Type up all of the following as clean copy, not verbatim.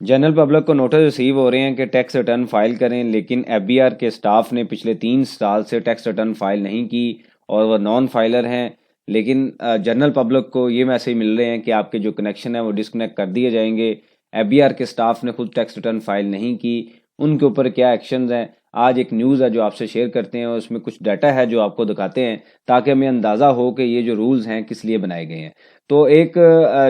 General public को notice receive हो रहे हैं कि टैक्स रिटर्न फाइल करें, लेकिन एफबीआर के स्टाफ ने पिछले 3 साल से टैक्स रिटर्न फाइल नहीं की और वह नॉन फाइलर हैं। लेकिन जनरल पब्लिक को ये मैसेज मिल रहे हैं कि आपके जो कनेक्शन है वो डिस्कनेक्ट कर दिए जाएंगे। एफबीआर के स्टाफ ने खुद टैक्स रिटर्न फाइल नहीं की, उनके ऊपर क्या एक्शंस हैं। आज एक न्यूज़ है जो आपसे शेयर करते हैं और उसमें कुछ डाटा है जो आपको दिखाते हैं ताकि हमें अंदाज़ा हो कि ये जो रूल्स हैं किस लिए बनाए गए हैं। तो एक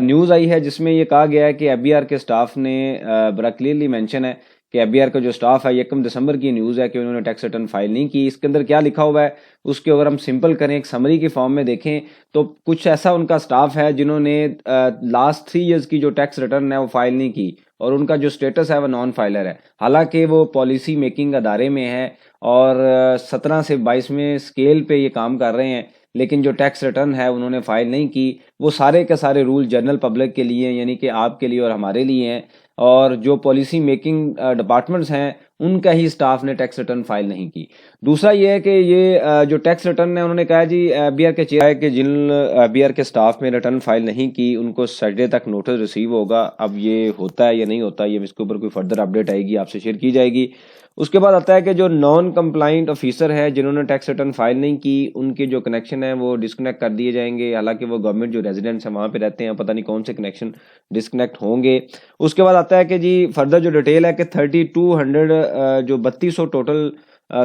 न्यूज़ आई है जिसमें ये कहा गया है कि एफबीआर के स्टाफ ने बड़ा क्लियरली मेंशन है कि एफबीआर का जो स्टाफ है, ये 1 दिसंबर की न्यूज़ है कि उन्होंने टैक्स रिटर्न फाइल नहीं की। इसके अंदर क्या लिखा हुआ है उसके अगर हम सिंपल करें, एक समरी की फॉर्म में देखें तो कुछ ऐसा उनका स्टाफ है जिन्होंने लास्ट 3 ईयर्स की जो टैक्स रिटर्न है वो फाइल नहीं की और उनका जो स्टेटस है वो नॉन फाइलर है। हालांकि वो पॉलिसी मेकिंग अदारे में है और 17 से 22वें स्केल पे ये काम कर रहे हैं, लेकिन जो टैक्स रिटर्न है उन्होंने फाइल नहीं की। वो सारे के सारे रूल जनरल पब्लिक के लिए यानी कि आपके लिए और हमारे लिए हैं, और जो पॉलिसी मेकिंग डिपार्टमेंट्स हैं उनका ही स्टाफ ने टैक्स रिटर्न फाइल नहीं की। दूसरा ये है कि ये जो टैक्स रिटर्न है उन्होंने कहा जी एफबीआर के चेयर है कि जिन एफबीआर के स्टाफ में रिटर्न फाइल नहीं की उनको सैटरडे तक नोटिस रिसीव होगा। अब ये होता है या नहीं होता, ये इसके ऊपर कोई फर्दर अपडेट आएगी आपसे शेयर की जाएगी। उसके बाद आता है कि जो नॉन कंप्लाइंट ऑफिसर है जिन्होंने टैक्स रिटर्न फाइल नहीं की उनके जो कनेक्शन है वो डिस्कनेक्ट कर दिए जाएंगे। हालांकि वो गवर्नमेंट जो रेजिडेंट्स हैं वहाँ पे रहते हैं, पता नहीं कौन से कनेक्शन डिस्कनेक्ट होंगे। उसके बाद आता है कि जी फर्दर जो डिटेल है कि 3200 जो 3200 टोटल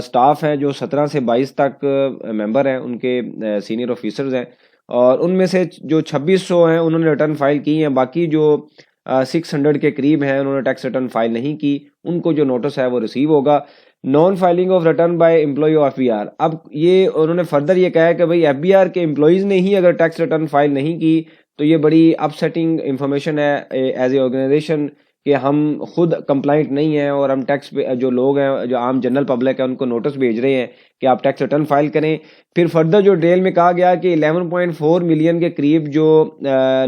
स्टाफ है जो 17 से 22 तक मेंबर हैं, उनके सीनियर ऑफिसर्स हैं, और उनमें से जो 2600 हैं उन्होंने रिटर्न फाइल की हैं। बाकी जो 600 के करीब हैं उन्होंने टैक्स रिटर्न फाइल नहीं की, उनको जो नोटिस है वो रिसीव होगा। Non filing of return by employ of FBR, अब ये उन्होंने फर्दर ये कहा है कि भाई एफबीआर के एम्प्लॉयज़ ने ही अगर टैक्स रिटर्न फाइल नहीं की तो ये बड़ी अपसेटिंग इंफॉर्मेशन है एज ए ऑर्गेनाइजेशन कि हम खुद कंप्लाइंट नहीं हैं और हम टैक्स पे जो लोग हैं, जो आम जनरल पब्लिक है, उनको नोटिस भेज रहे हैं कि आप टैक्स रिटर्न फाइल करें। फिर फर्दर जो डिटेल में कहा गया कि 11.4 मिलियन के करीब जो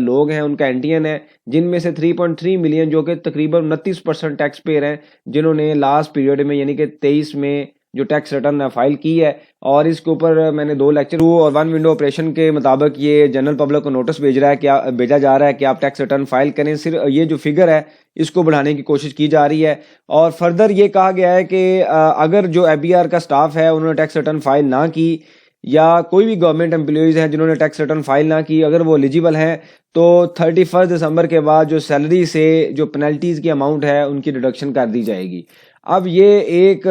लोग हैं उनका एनटीएन है, जिनमें से 3.3 मिलियन जो कि तकरीबन 29% टैक्स पेयर हैं जिन्होंने लास्ट पीरियड में यानी कि 23 में जो टैक्स रिटर्न फाइल की है। और इसके ऊपर मैंने 2 लेक्चर और 1 विंडो ऑपरेशन के मुताबिक ये जनरल पब्लिक को नोटिस भेजा जा रहा है कि आप टैक्स रिटर्न फाइल करें। सिर्फ ये जो फिगर है इसको बढ़ाने की कोशिश की जा रही है। और फर्दर ये कहा गया है कि अगर जो एफबीआर का स्टाफ है उन्होंने टैक्स रिटर्न फाइल ना की या कोई भी गवर्नमेंट एम्प्लॉयज़ हैं जिन्होंने टैक्स रिटर्न फाइल ना की, अगर वो एलिजिबल हैं तो 31 दिसंबर के बाद जो सैलरी से जो पेनल्टीज़ की अमाउंट है उनकी डिडक्शन कर दी जाएगी। अब ये एक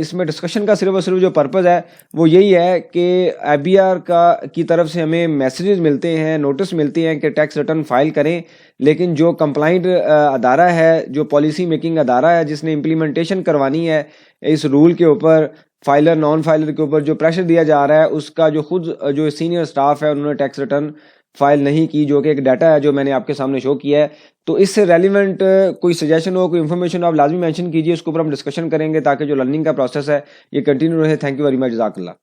इसमें डिस्कशन का सिर्फ और सिर्फ जो पर्पज़ है वो यही है कि एफबीआर की तरफ से हमें मैसेजेस मिलते हैं, नोटिस मिलते हैं कि टैक्स रिटर्न फाइल करें, लेकिन जो कंप्लाइंट अदारा है, जो पॉलिसी मेकिंग अदारा है जिसने इम्प्लीमेंटेशन करवानी है इस रूल के ऊपर, फाइलर नॉन फाइलर के ऊपर जो प्रेशर दिया जा रहा है, उसका जो खुद जो सीनियर स्टाफ है उन्होंने टैक्स रिटर्न फाइल नहीं की, जो कि एक डाटा है जो मैंने आपके सामने शो किया है। तो इससे रेलिवेंट कोई सजेशन हो, कोई इन्फॉर्मेशन आप लाजमी मेंशन कीजिए, उसके ऊपर हम डिस्कशन करेंगे ताकि जो लर्निंग का प्रोसेस है ये कंटिन्यू रहे। थैंक यू वेरी मच, जज़ाकल्लाह।